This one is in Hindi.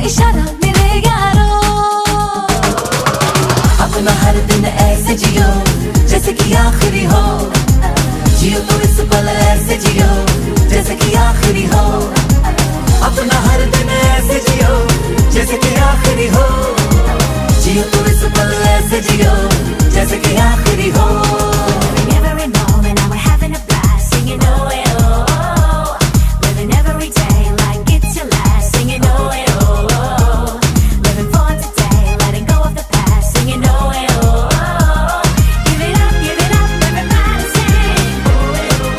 इशारा मेरे यारो। अपना हर दिन ऐसे जियो जैसे कि आखिरी हो, जियो तो इस पल ऐसे जियो जैसे कि आखिरी हो। अपना हर दिन ऐसे जियो जैसे कि आखिरी हो, जियो तो इस पल ऐसे जियो